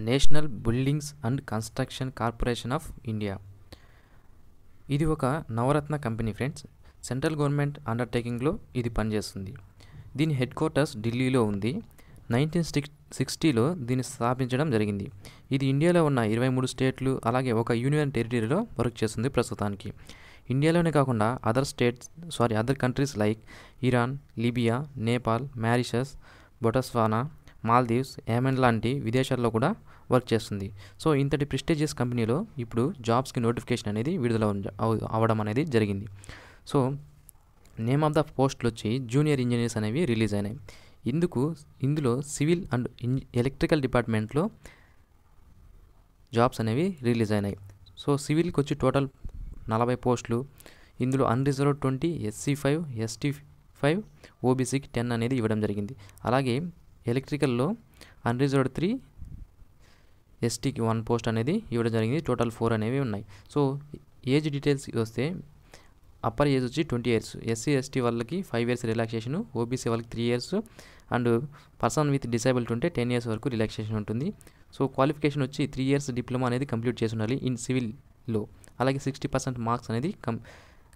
National buildings and construction corporation of India. ఇది ఒక నవరత్న company friends. Central government అండర్టేకింగ్లో ఇది పనిచేస్తుంది. దీని హెడ్ క్వార్టర్స్ ఢిల్లీలో ఉంది. 1960లో దీన్ని స్థాపించడం జరిగింది. ఇది ఇండియాలో ఉన్న 23 స్టేట్లు అలాగే ఒక యూనియన్ టెరిటరీలో వర్క్ చేస్తుంది ప్రస్తుతానికి. ఇండియాలోనే కాకుండా other countries like Iran, Libya, Nepal, Mauritius, Botswana, Maldives, Yemen లాంటి విదేశాల్లో కూడా వర్క్ చేస్తుంది. సో ఇంతటి ప్రెస్టీజియస్ కంపెనీలో ఇప్పుడు జాబ్స్కి నోటిఫికేషన్ అనేది విడుదల అవ్వడం అనేది జరిగింది. సో నేమ్ ఆఫ్ ద పోస్టులు వచ్చి జూనియర్ ఇంజనీర్స్ అనేవి రిలీజ్ అయినాయి. ఇందులో సివిల్ అండ్ ఎలక్ట్రికల్ డిపార్ట్మెంట్లో జాబ్స్ అనేవి రిలీజ్ అయినాయి. సో సివిల్కి వచ్చి టోటల్ 40 పోస్టులు. ఇందులో అన్రిజర్వ్డ్ 20, SC 5, ST 5, OBCకి 10 అనేది ఇవ్వడం జరిగింది. అలాగే ఎలక్ట్రికల్లో అన్రిజర్వ్డ్ 3, STకి 1 పోస్ట్ అనేది ఇవ్వడం జరిగింది. టోటల్ 4 అనేవి ఉన్నాయి. సో ఏజ్ డీటెయిల్స్ వస్తే అప్పర్ ఏజ్ వచ్చి 20 years, SC ST వాళ్ళకి 5 years రిలాక్సేషన్, OBC వాళ్ళకి 3 years and person with disability ఉంటే 10 years వరకు రిలాక్సేషన్ ఉంటుంది. సో క్వాలిఫికేషన్ వచ్చి 3 years డిప్లొమా అనేది కంప్లీట్ చేసి ఉండాలి ఇన్ సివిల్లో. అలాగే 60% మార్క్స్ అనేది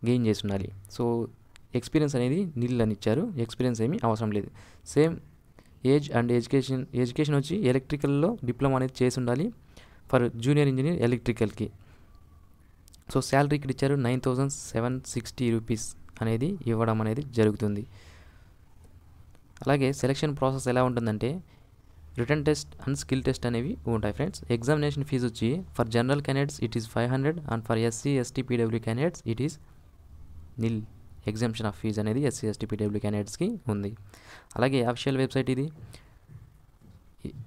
గెయిన్ చేసి ఉండాలి. సో ఎక్స్పీరియన్స్ అనేది నిల్ అని ఇచ్చారు. ఎక్స్పీరియన్స్ ఏమీ అవసరం లేదు. సేమ్ ఏజ్ అండ్ ఎడ్యుకేషన్ వచ్చి ఎలక్ట్రికల్లో డిప్లొమా అనేది చేసి ఉండాలి ఫర్ జూనియర్ ఇంజనీర్ ఎలక్ట్రికల్కి. సో శాలరీ ఇక్కడ ఇచ్చారు 9,760 రూపీస్ అనేది ఇవ్వడం అనేది జరుగుతుంది. అలాగే సెలక్షన్ ప్రాసెస్ ఎలా ఉంటుందంటే written test and skill test అనేవి ఉంటాయి ఫ్రెండ్స్. ఎగ్జామినేషన్ ఫీజు వచ్చి for general candidates it is 500 and for SC ST PW candidates it is nil. Exemption of fees అనేది SC ST PW క్యాండిడేట్స్కి ఉంది. అలాగే అఫిషియల్ వెబ్సైట్ ఇది.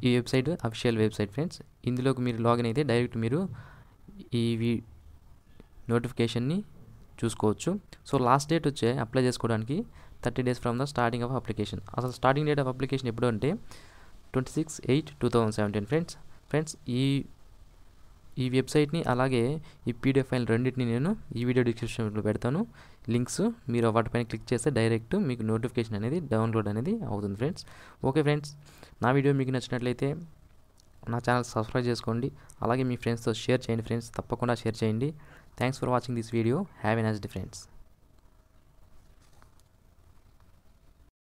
ఈ వెబ్సైట్ అఫిషియల్ వెబ్సైట్ ఫ్రెండ్స్. ఇందులోకి మీరు లాగిన్ అయితే డైరెక్ట్ మీరు ఈ నోటిఫికేషన్ని చూసుకోవచ్చు. సో లాస్ట్ డేట్ వచ్చే అప్లై చేసుకోవడానికి 30 days from the starting of application. అసలు స్టార్టింగ్ డేట్ ఆఫ్ అప్లికేషన్ ఎప్పుడు అంటే 26/8/2017 ఫ్రెండ్స్. ఈ వెబ్సైట్ని అలాగే ఈ PDF ఫైల్ రెండింటిని నేను ఈ వీడియో డిస్క్రిప్షన్లో పెడతాను లింక్స్. మీరు వాటిపైన క్లిక్ చేస్తే డైరెక్ట్ మీకు నోటిఫికేషన్ అనేది డౌన్లోడ్ అనేది అవుతుంది ఫ్రెండ్స్. ఓకే ఫ్రెండ్స్, నా వీడియో మీకు నచ్చినట్లయితే నా ఛానల్ సబ్స్క్రైబ్ చేసుకోండి. అలాగే మీ ఫ్రెండ్స్తో షేర్ చేయండి ఫ్రెండ్స్. తప్పకుండా షేర్ చేయండి. Thanks for watching this video. Have a nice day friends.